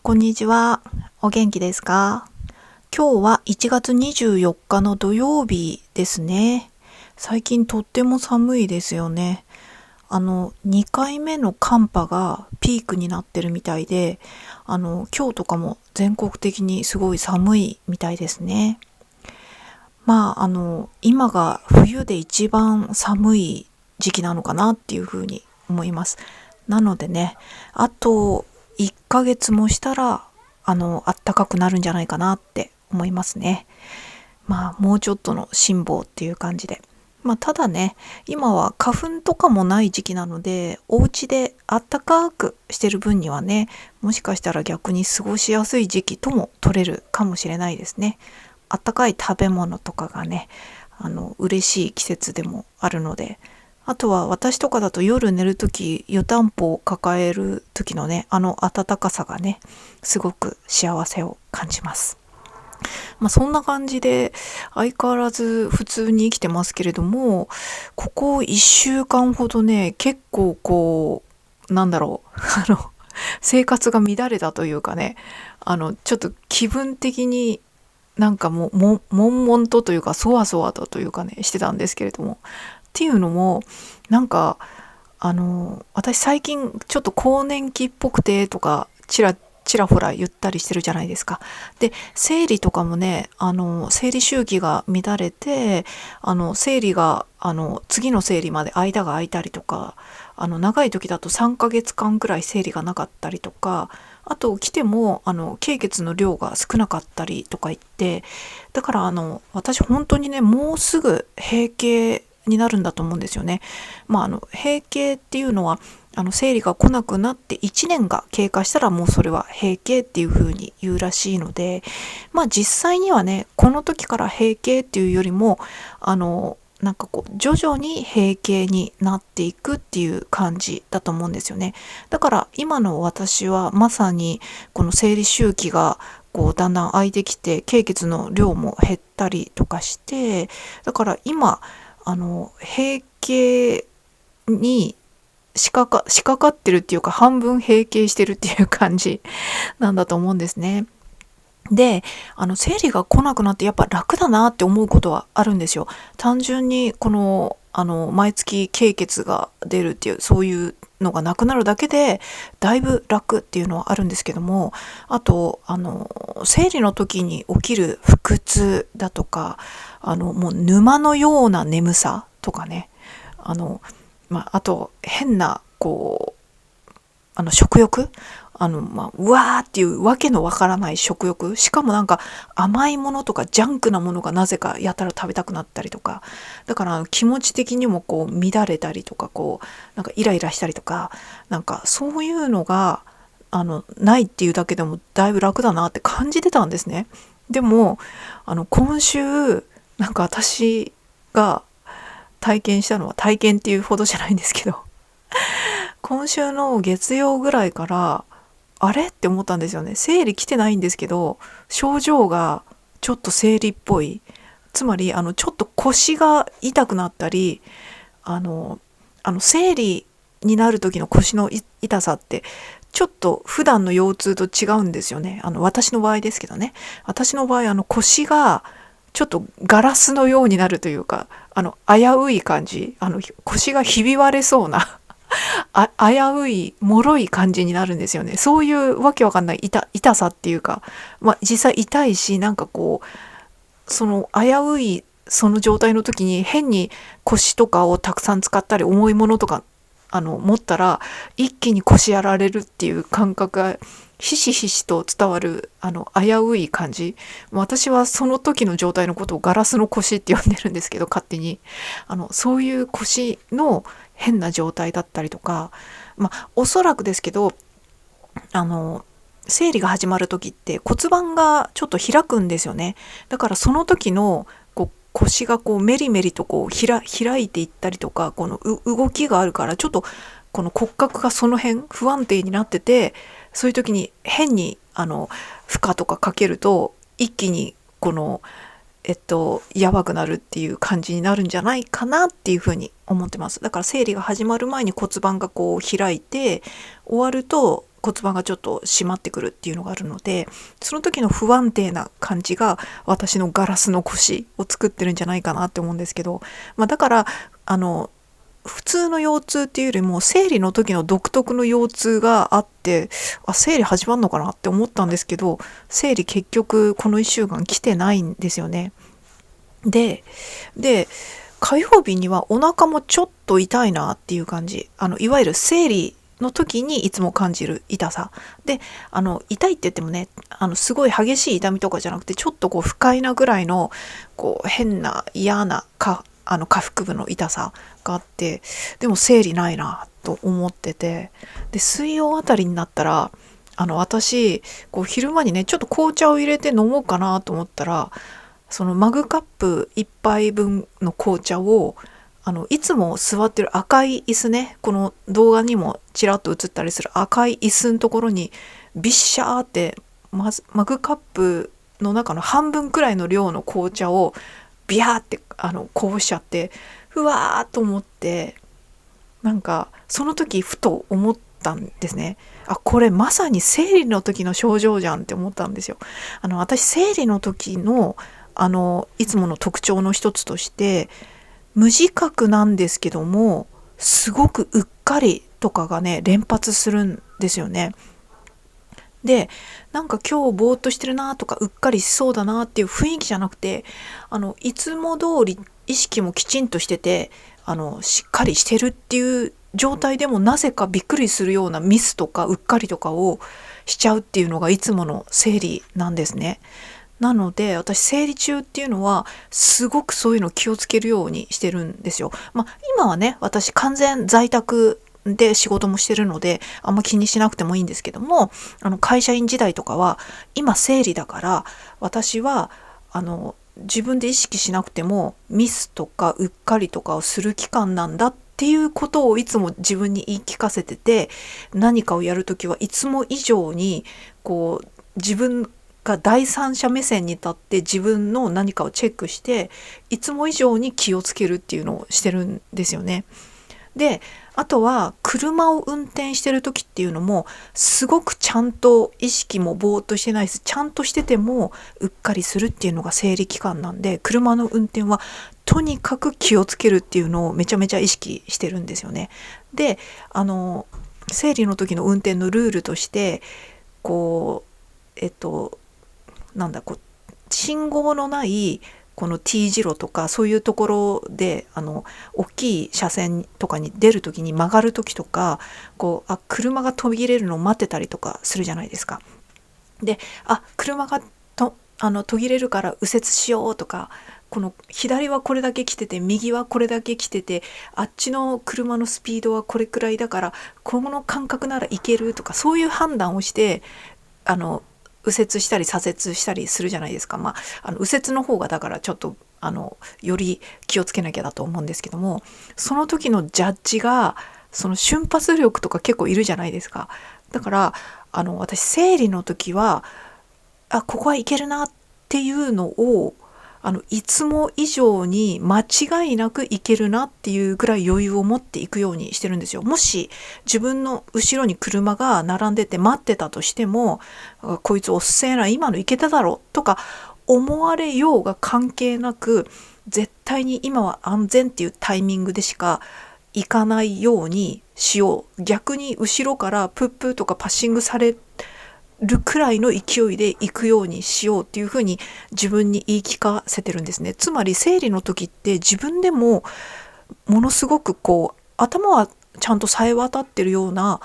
こんにちは。お元気ですか？今日は1月24日の土曜日ですね。最近とっても寒いですよね。2回目の寒波がピークになってるみたいで、今日とかも全国的にすごい寒いみたいですね。今が冬で一番寒い時期なのかなっていうふうに思います。なのでね、あと1ヶ月もしたら、暖かくなるんじゃないかなって思いますね。もうちょっとの辛抱っていう感じで。ただね、今は花粉とかもない時期なので、お家であったかくしてる分にはね、もしかしたら逆に過ごしやすい時期とも取れるかもしれないですね。あったかい食べ物とかがね、嬉しい季節でもあるので、あとは私とかだと夜寝るとき湯たんぽを抱える時のね、暖かさがね、すごく幸せを感じます。そんな感じで相変わらず普通に生きてますけれども、ここ1週間ほどね、結構生活が乱れたというかね、ちょっと気分的になんか悶々とというか、そわそわというかね、してたんですけれども。っていうのも、私最近ちょっと更年期っぽくてとか、ちらほら言ったりしてるじゃないですか。で、生理とかもね、生理周期が乱れて、生理が、次の生理まで間が空いたりとか、長い時だと3ヶ月間くらい生理がなかったりとか、あと来ても、経血の量が少なかったりとか言って、だから私本当にね、もうすぐ閉経になるんだと思うんですよね。閉経っていうのは、生理が来なくなって1年が経過したらもうそれは閉経っていう風に言うらしいので、実際にはね、この時から閉経っていうよりも、徐々に閉経になっていくっていう感じだと思うんですよね。だから今の私はまさにこの生理周期がだんだん空いてきて、経血の量も減ったりとかして、だから今閉経に仕掛かってるっていうか、半分閉経してるっていう感じなんだと思うんですね。で、生理が来なくなってやっぱ楽だなって思うことはあるんですよ。単純に毎月経血が出るっていう、そういうのがなくなるだけでだいぶ楽っていうのはあるんですけども、あと生理の時に起きる腹痛だとか、もう沼のような眠さとかね、あと変な食欲、うわーっていうわけのわからない食欲、しかも甘いものとかジャンクなものがなぜかやたら食べたくなったりとか、だから気持ち的にも乱れたりとか、イライラしたりとか、そういうのがないっていうだけでもだいぶ楽だなって感じてたんですね。でも今週私が体験したのは、体験っていうほどじゃないんですけど、今週の月曜ぐらいからあれって思ったんですよね。生理来てないんですけど、症状がちょっと生理っぽい。つまりちょっと腰が痛くなったり、生理になる時の腰の痛さってちょっと普段の腰痛と違うんですよね。私の場合ですけどね。私の場合腰がちょっとガラスのようになるというか、危うい感じ、腰がひび割れそうな危うい脆い感じになるんですよね。そういうわけわかんない痛さっていうか、実際痛いし、その危ういその状態の時に変に腰とかをたくさん使ったり、重いものとか持ったら一気に腰やられるっていう感覚がひしひしと伝わる危うい感じ。私はその時の状態のことをガラスの腰って呼んでるんですけど、勝手にそういう腰の変な状態だったりとか、おそらくですけど、生理が始まる時って骨盤がちょっと開くんですよね。だからその時の腰がメリメリと開いていったりとか、この動きがあるから、ちょっとこの骨格がその辺不安定になってて、そういう時に変に負荷とかかけると一気にやばくなるっていう感じになるんじゃないかなっていうふうに思ってます。だから生理が始まる前に骨盤が開いて、終わると骨盤がちょっと締まってくるっていうのがあるので、その時の不安定な感じが私のガラスの腰を作ってるんじゃないかなって思うんですけど、だから普通の腰痛っていうよりも生理の時の独特の腰痛があって、生理始まるのかなって思ったんですけど、生理結局この1週間来てないんですよね。で火曜日にはお腹もちょっと痛いなっていう感じ、いわゆる生理の時にいつも感じる痛さで、痛いって言ってもね、すごい激しい痛みとかじゃなくて、ちょっと不快なぐらいの変な嫌な下腹部の痛さがあって、でも生理ないなと思ってて、で水曜あたりになったら私昼間にねちょっと紅茶を入れて飲もうかなと思ったら、そのマグカップ1杯分の紅茶をいつも座ってる赤い椅子ね、この動画にもちらっと映ったりする赤い椅子のところにビッシャーってマグカップの中の半分くらいの量の紅茶をビャーってこぼしちゃって、うわーと思って、なんかその時ふと思ったんですね。これまさに生理の時の症状じゃんって思ったんですよ。私生理の時のいつもの特徴の一つとして、無自覚なんですけどもすごくうっかりとかがね連発するんですよね。でなんか今日ぼーっとしてるなとかうっかりしそうだなっていう雰囲気じゃなくて、いつも通り意識もきちんとしててしっかりしてるっていう状態でも、なぜかびっくりするようなミスとかうっかりとかをしちゃうっていうのがいつもの生理なんですね。なので私生理中っていうのはすごくそういうの気をつけるようにしてるんですよ。今はね私完全在宅で仕事もしてるのであんま気にしなくてもいいんですけども、会社員時代とかは今生理だから私は自分で意識しなくてもミスとかうっかりとかをする期間なんだっていうことをいつも自分に言い聞かせてて、何かをやるときはいつも以上に自分が第三者目線に立って自分の何かをチェックしていつも以上に気をつけるっていうのをしてるんですよね。であとは車を運転してる時っていうのもすごくちゃんと意識もぼーっとしてないです。ちゃんとしててもうっかりするっていうのが生理期間なんで、車の運転はとにかく気をつけるっていうのをめちゃめちゃ意識してるんですよね。で生理の時の運転のルールとして信号のないこの T 字路とかそういうところで大きい車線とかに出るときに曲がるときとか車が途切れるのを待ってたりとかするじゃないですか。で車が途切れるから右折しようとか、この左はこれだけ来てて右はこれだけ来ててあっちの車のスピードはこれくらいだからこの間隔ならいけるとか、そういう判断をして右折したり左折したりするじゃないですか。右折の方がだからちょっとより気をつけなきゃだと思うんですけども、その時のジャッジがその瞬発力とか結構いるじゃないですか。だから私生理の時はここはいけるなっていうのをいつも以上に間違いなくいけるなっていうぐらい余裕を持っていくようにしてるんですよ。もし自分の後ろに車が並んでて待ってたとしても、こいつおっせえな今のいけただろとか思われようが関係なく、絶対に今は安全っていうタイミングでしか行かないようにしよう。逆に後ろからプップーとかパッシングされるくらいの勢いで行くようにしようっていうふうに自分に言い聞かせてるんですね。つまり生理の時って自分でもものすごく頭はちゃんと冴え渡ってるような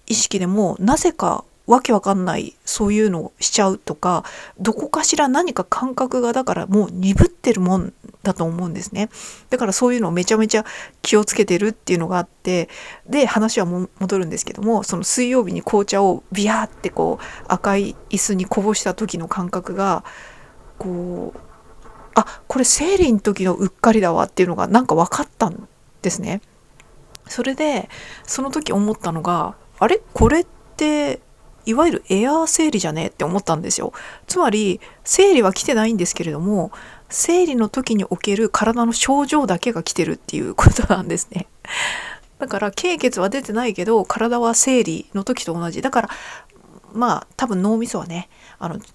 意識でもなぜかわけわかんないそういうのをしちゃうとか、どこかしら何か感覚がだからもう鈍ってるもんだと思うんですね。だからそういうのをめちゃめちゃ気をつけてるっていうのがあって、で話は戻るんですけども、その水曜日に紅茶をビヤーって赤い椅子にこぼした時の感覚がこれ生理の時のうっかりだわっていうのがなんか分かったんですね。それでその時思ったのが、これっていわゆるエアー生理じゃねって思ったんですよ。つまり生理は来てないんですけれども、生理の時における体の症状だけが来てるっていうことなんですね。だから経血は出てないけど体は生理の時と同じだから、まあ多分脳みそはね、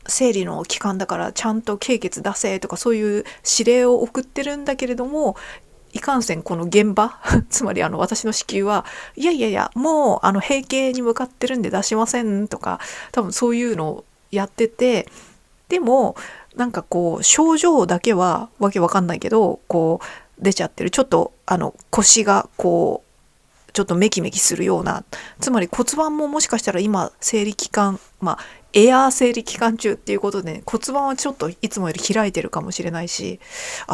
生理の期間だからちゃんと経血出せとかそういう指令を送ってるんだけれども、いかんせんこの現場つまり私の子宮はいやいやいやもう閉経に向かってるんで出しませんとか、多分そういうのをやってて、でもなんかこう症状だけはわけわかんないけどこう出ちゃってる。ちょっと腰がこうちょっとメキメキするような、つまり骨盤ももしかしたら今生理期間、まあエアー生理期間中っていうことで、骨盤はちょっといつもより開いてるかもしれないし、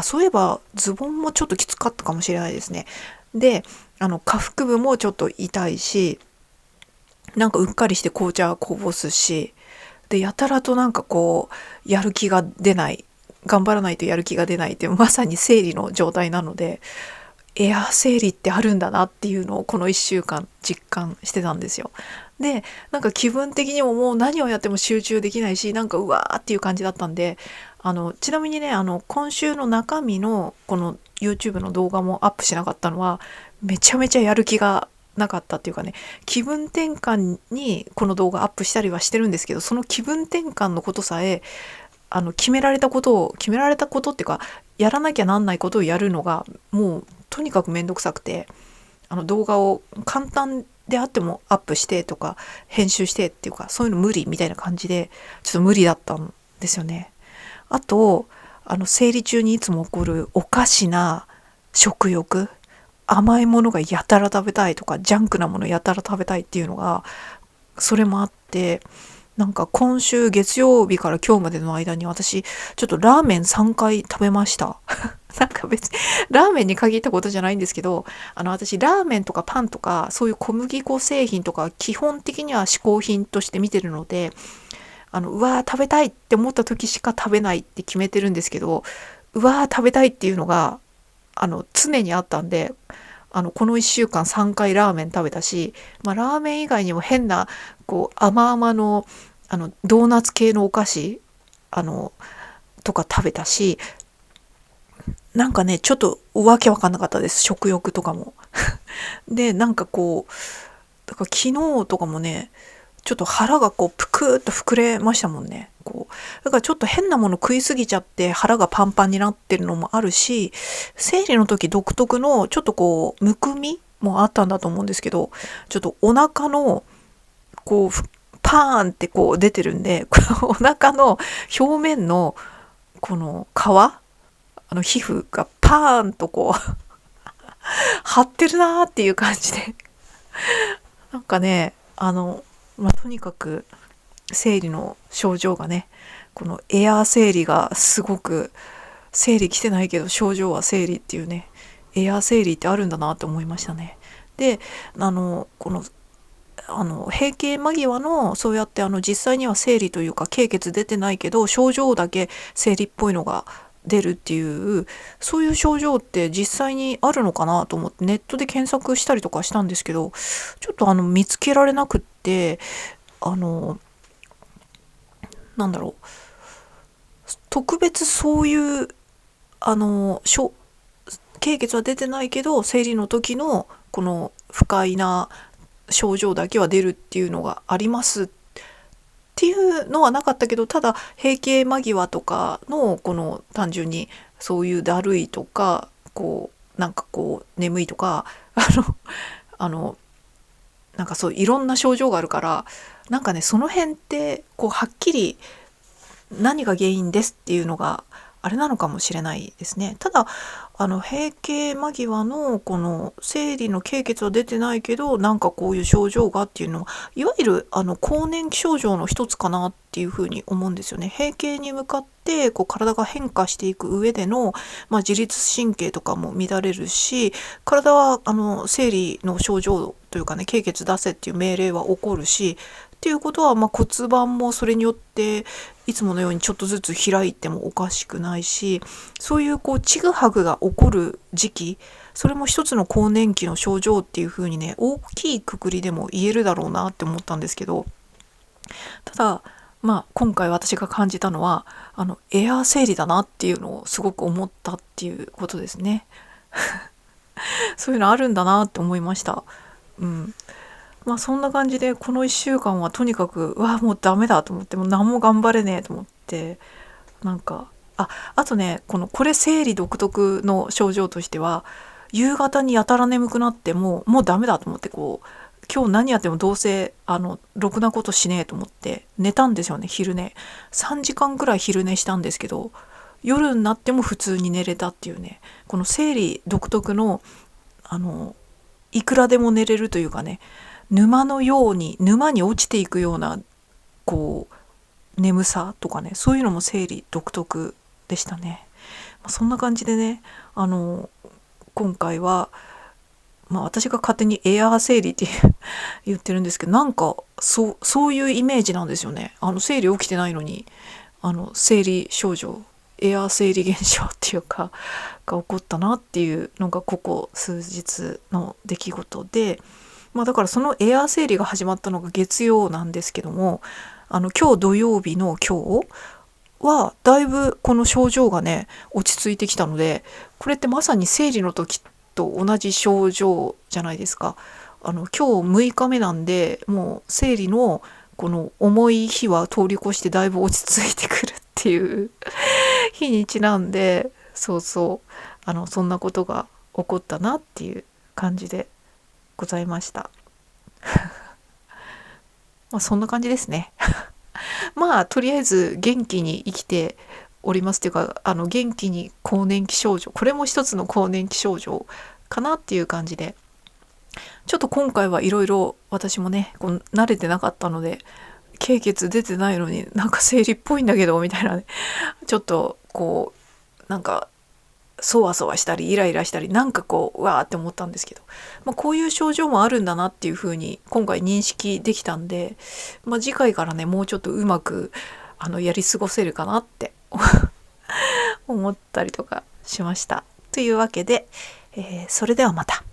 そういえばズボンもちょっときつかったかもしれないですね。で下腹部もちょっと痛いし、なんかうっかりして紅茶こぼすし、でやたらとなんかこうやる気が出ない、頑張らないとやる気が出ないっていうまさに生理の状態なので、エア生理ってあるんだなっていうのをこの1週間実感してたんですよ。でなんか気分的にももう何をやっても集中できないし、なんかうわーっていう感じだったんで、ちなみにね今週の中身のこの YouTube の動画もアップしなかったのは、めちゃめちゃやる気がなかったっていうかね、気分転換にこの動画アップしたりはしてるんですけど、その気分転換のことさえ決められたことっていうか、やらなきゃなんないことをやるのがもうとにかくめんどくさくて、動画を簡単であってもアップしてとか編集してっていうか、そういうの無理みたいな感じでちょっと無理だったんですよね。あと生理中にいつも起こるおかしな食欲、甘いものがやたら食べたいとかジャンクなものやたら食べたいっていうのがそれもあって、なんか今週月曜日から今日までの間に私ちょっとラーメン3回食べましたなんか別にラーメンに限ったことじゃないんですけど、私ラーメンとかパンとかそういう小麦粉製品とか基本的には嗜好品として見てるので、うわー食べたいって思った時しか食べないって決めてるんですけど、うわー食べたいっていうのが常にあったんで、この1週間3回ラーメン食べたし、まあ、ラーメン以外にも変なこう甘々のドーナツ系のお菓子とか食べたし、なんかねちょっとわけわかんなかったです、食欲とかもでなんかこうだから昨日とかもねちょっと腹がこうぷくーっと膨れましたもんね。こうだからちょっと変なもの食いすぎちゃって腹がパンパンになってるのもあるし、生理の時独特のちょっとこうむくみもあったんだと思うんですけど、ちょっとお腹のこうパーンってこう出てるんで、お腹の表面のこの皮膚がパーンとこう張ってるなーっていう感じでなんかねとにかく生理の症状がね、このエアー生理がすごく、生理来てないけど症状は生理っていうね、エアー生理ってあるんだなって思いましたね。でこの閉経間際のそうやって実際には生理というか経血出てないけど症状だけ生理っぽいのが出るっていう、そういう症状って実際にあるのかなと思ってネットで検索したりとかしたんですけど、ちょっと見つけられなくって、なんだろう、特別そういうあの経血は出てないけど生理の時のこの不快な症状だけは出るっていうのがありますっていうのはなかったけど、ただ閉経間際とかのこの単純にそういうだるいとかこうなんかこう眠いとかあのなんかそういろんな症状があるから、なんかねその辺ってこうはっきり何が原因ですっていうのがあれなのかもしれないですね。ただ閉経間際のこの生理の経血は出てないけどなんかこういう症状がっていうのはいわゆる更年期症状の一つかなっていうふうに思うんですよね。閉経に向かってこう体が変化していく上での、自律神経とかも乱れるし、体は生理の症状というかね経血出せっていう命令は起こるし、っていうことは、骨盤もそれによっていつものようにちょっとずつ開いてもおかしくないし、そういうこうちぐはぐが起こる時期、それも一つの更年期の症状っていう風にね大きい括りでも言えるだろうなって思ったんですけど、ただ今回私が感じたのはエアー生理だなっていうのをすごく思ったっていうことですねそういうのあるんだなって思いました。うん。まあそんな感じでこの1週間はとにかくもうダメだと思って、もう何も頑張れねえと思って、なんかあとね、これ生理独特の症状としては、夕方にやたら眠くなってもうダメだと思って、今日何やってもどうせろくなことしねえと思って寝たんですよね。昼寝3時間ぐらい昼寝したんですけど、夜になっても普通に寝れたっていうね、この生理独特のいくらでも寝れるというかね、沼のように沼に落ちていくようなこ眠さとかね、そういうのも生理独特でしたね。そんな感じでね、今回は、私が勝手にエアー生理って言ってるんですけど、なんかそういうイメージなんですよね。生理起きてないのに生理症状、エアー生理現象っていうかが起こったなっていうのがここ数日の出来事で、だからそのエアー生理が始まったのが月曜なんですけども、今日土曜日の今日はだいぶこの症状がね落ち着いてきたので、これってまさに生理の時と同じ症状じゃないですか。今日6日目なんで、もう生理のこの重い日は通り越してだいぶ落ち着いてくるっていう日にちなんで、そうそう、そんなことが起こったなっていう感じでございました。そんな感じですね。とりあえず元気に生きておりますっていうか、元気に更年期症状、これも一つの更年期症状かなっていう感じで、ちょっと今回はいろいろ私もね慣れてなかったので、経血出てないのになんか生理っぽいんだけどみたいなね、ちょっとなんかそわそわしたりイライラしたり、なんかうわーって思ったんですけど、こういう症状もあるんだなっていう風に今回認識できたんで、次回からねもうちょっとうまくやり過ごせるかなって思ったりとかしました。というわけで、それではまた。